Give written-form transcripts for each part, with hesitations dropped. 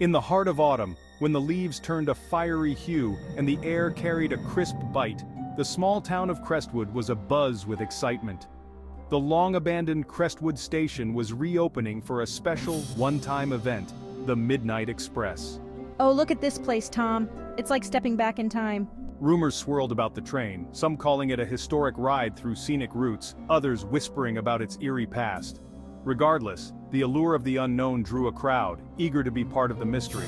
In the heart of autumn, when the leaves turned a fiery hue and the air carried a crisp bite, the small town of Crestwood was abuzz with excitement. The long-abandoned Crestwood Station was reopening for a special, one-time event, the Midnight Express. Oh, look at this place, Tom. It's like stepping back in time. Rumors swirled about the train, some calling it a historic ride through scenic routes, others whispering about its eerie past. Regardless, the allure of the unknown drew a crowd, eager to be part of the mystery.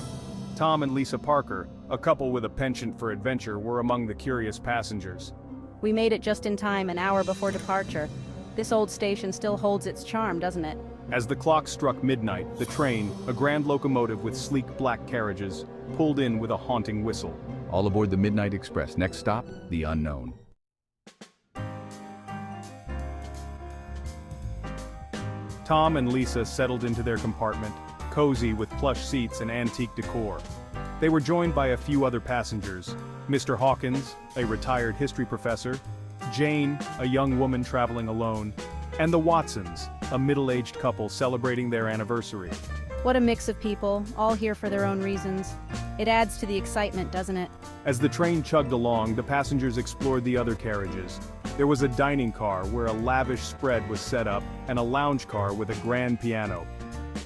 Tom and Lisa Parker, a couple with a penchant for adventure, were among the curious passengers. We made it just in time, an hour before departure. This old station still holds its charm, doesn't it? As the clock struck midnight, the train, a grand locomotive with sleek black carriages, pulled in with a haunting whistle. All aboard the Midnight Express. Next stop, the unknown. Tom and Lisa settled into their compartment, cozy with plush seats and antique decor. They were joined by a few other passengers: Mr. Hawkins, a retired history professor, Jane, a young woman traveling alone, and the Watsons, a middle-aged couple celebrating their anniversary. What a mix of people, all here for their own reasons. It adds to the excitement, doesn't it? As the train chugged along, the passengers explored the other carriages. There was a dining car where a lavish spread was set up, and a lounge car with a grand piano.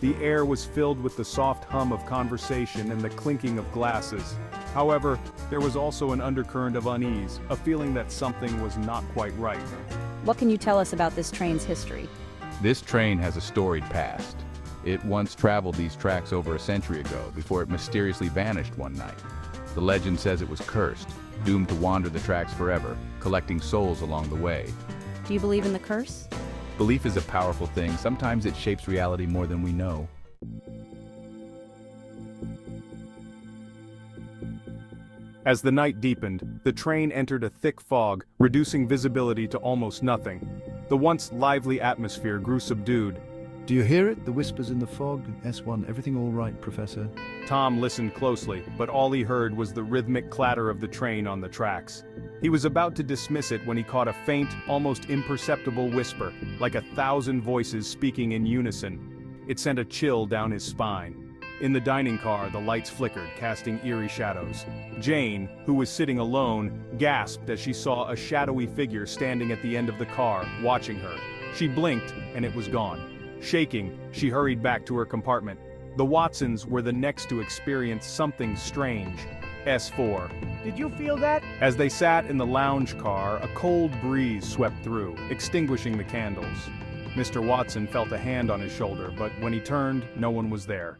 The air was filled with the soft hum of conversation and the clinking of glasses. However, there was also an undercurrent of unease, a feeling that something was not quite right. What can you tell us about this train's history? This train has a storied past. It once traveled these tracks over a century ago before it mysteriously vanished one night. The legend says it was cursed, doomed to wander the tracks forever, collecting souls along the way. Do you believe in the curse? Belief is a powerful thing. Sometimes it shapes reality more than we know. As the night deepened, the train entered a thick fog, reducing visibility to almost nothing. The once lively atmosphere grew subdued. Do you hear it? The whispers in the fog? S1, everything all right, Professor? Tom listened closely, but all he heard was the rhythmic clatter of the train on the tracks. He was about to dismiss it when he caught a faint, almost imperceptible whisper, like 1,000 voices speaking in unison. It sent a chill down his spine. In the dining car, the lights flickered, casting eerie shadows. Jane, who was sitting alone, gasped as she saw a shadowy figure standing at the end of the car, watching her. She blinked, and it was gone. Shaking, she hurried back to her compartment. The Watsons were the next to experience something strange. S4. Did you feel that? As they sat in the lounge car, a cold breeze swept through, extinguishing the candles. Mr. Watson felt a hand on his shoulder, but when he turned, no one was there.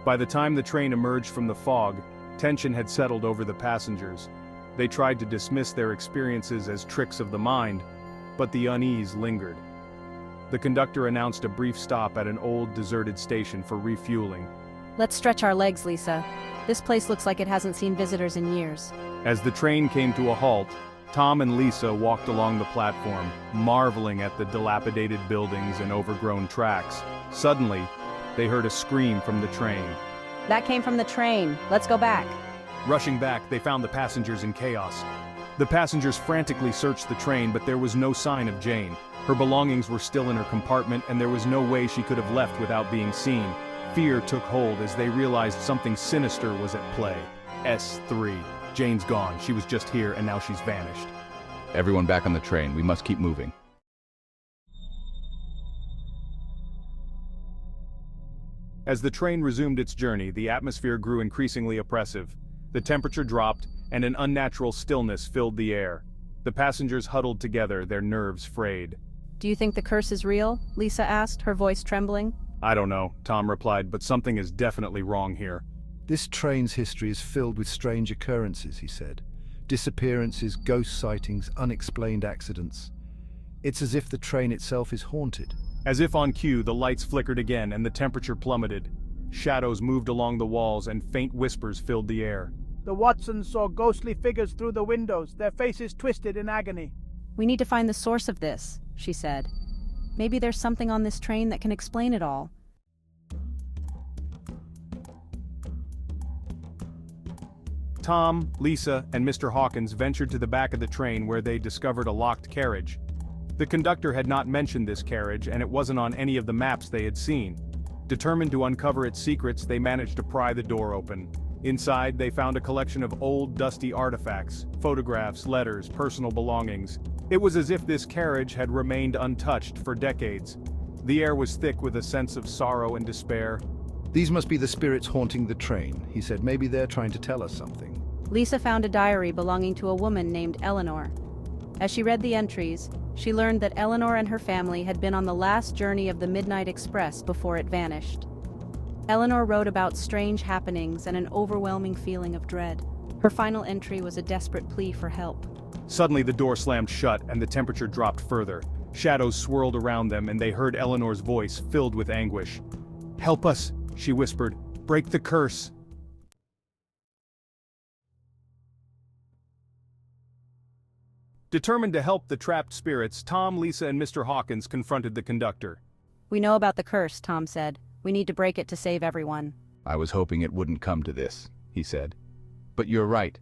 By the time the train emerged from the fog, tension had settled over the passengers. They tried to dismiss their experiences as tricks of the mind, but the unease lingered. The conductor announced a brief stop at an old, deserted station for refueling. Let's stretch our legs, Lisa. This place looks like it hasn't seen visitors in years. As the train came to a halt, Tom and Lisa walked along the platform, marveling at the dilapidated buildings and overgrown tracks. Suddenly, they heard a scream from the train. That came from the train. Let's go back. Rushing back, they found the passengers in chaos. The passengers frantically searched the train, but there was no sign of Jane. Her belongings were still in her compartment, and there was no way she could have left without being seen. Fear took hold as they realized something sinister was at play. S3. Jane's gone. She was just here, and now she's vanished. Everyone back on the train. We must keep moving. As the train resumed its journey, the atmosphere grew increasingly oppressive. The temperature dropped, and an unnatural stillness filled the air. The passengers huddled together, their nerves frayed. Do you think the curse is real? Lisa asked, her voice trembling. I don't know, Tom replied, but something is definitely wrong here. This train's history is filled with strange occurrences, he said. Disappearances, ghost sightings, unexplained accidents. It's as if the train itself is haunted. As if on cue, the lights flickered again and the temperature plummeted. Shadows moved along the walls and faint whispers filled the air. The Watsons saw ghostly figures through the windows, their faces twisted in agony. We need to find the source of this, she said. Maybe there's something on this train that can explain it all. Tom, Lisa, and Mr. Hawkins ventured to the back of the train where they discovered a locked carriage. The conductor had not mentioned this carriage, and it wasn't on any of the maps they had seen. Determined to uncover its secrets, they managed to pry the door open. Inside, they found a collection of old, dusty artifacts, photographs, letters, personal belongings. It was as if this carriage had remained untouched for decades. The air was thick with a sense of sorrow and despair. These must be the spirits haunting the train, he said. Maybe they're trying to tell us something. Lisa found a diary belonging to a woman named Eleanor. As she read the entries, she learned that Eleanor and her family had been on the last journey of the Midnight Express before it vanished. Eleanor wrote about strange happenings and an overwhelming feeling of dread. Her final entry was a desperate plea for help. Suddenly the door slammed shut and the temperature dropped further. Shadows swirled around them and they heard Eleanor's voice filled with anguish. "Help us," she whispered. "Break the curse." Determined to help the trapped spirits, Tom, Lisa, and Mr. Hawkins confronted the conductor. "We know about the curse," Tom said. "We need to break it to save everyone." I was hoping it wouldn't come to this, he said. But you're right.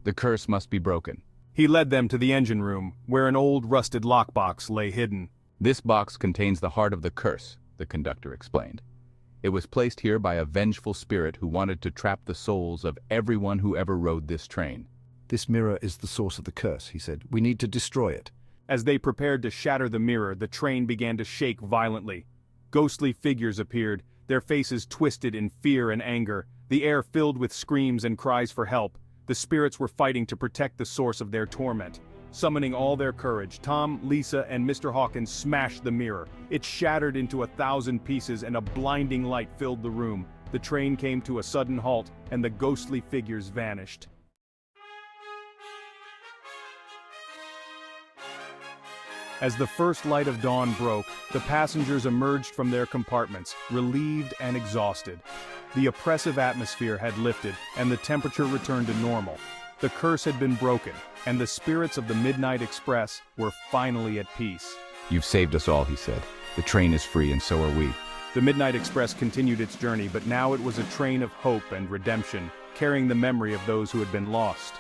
The curse must be broken. He led them to the engine room, where an old rusted lockbox lay hidden. This box contains the heart of the curse, the conductor explained. It was placed here by a vengeful spirit who wanted to trap the souls of everyone who ever rode this train. This mirror is the source of the curse, he said. We need to destroy it. As they prepared to shatter the mirror, the train began to shake violently. Ghostly figures appeared, their faces twisted in fear and anger, the air filled with screams and cries for help. The spirits were fighting to protect the source of their torment. Summoning all their courage, Tom, Lisa, and Mr. Hawkins smashed the mirror. It shattered into 1,000 pieces and a blinding light filled the room. The train came to a sudden halt, and the ghostly figures vanished. As the first light of dawn broke, the passengers emerged from their compartments, relieved and exhausted. The oppressive atmosphere had lifted, and the temperature returned to normal. The curse had been broken, and the spirits of the Midnight Express were finally at peace. You've saved us all, he said. The train is free, and so are we. The Midnight Express continued its journey, but now it was a train of hope and redemption, carrying the memory of those who had been lost.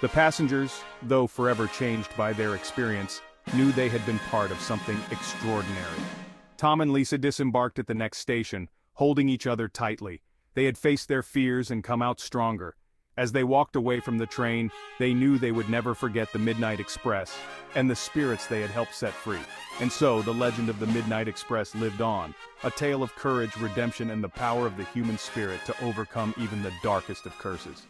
The passengers, though forever changed by their experience, knew they had been part of something extraordinary. Tom and Lisa disembarked at the next station, holding each other tightly. They had faced their fears and come out stronger. As they walked away from the train, they knew they would never forget the Midnight Express and the spirits they had helped set free. And so, the legend of the Midnight Express lived on, a tale of courage, redemption, and the power of the human spirit to overcome even the darkest of curses.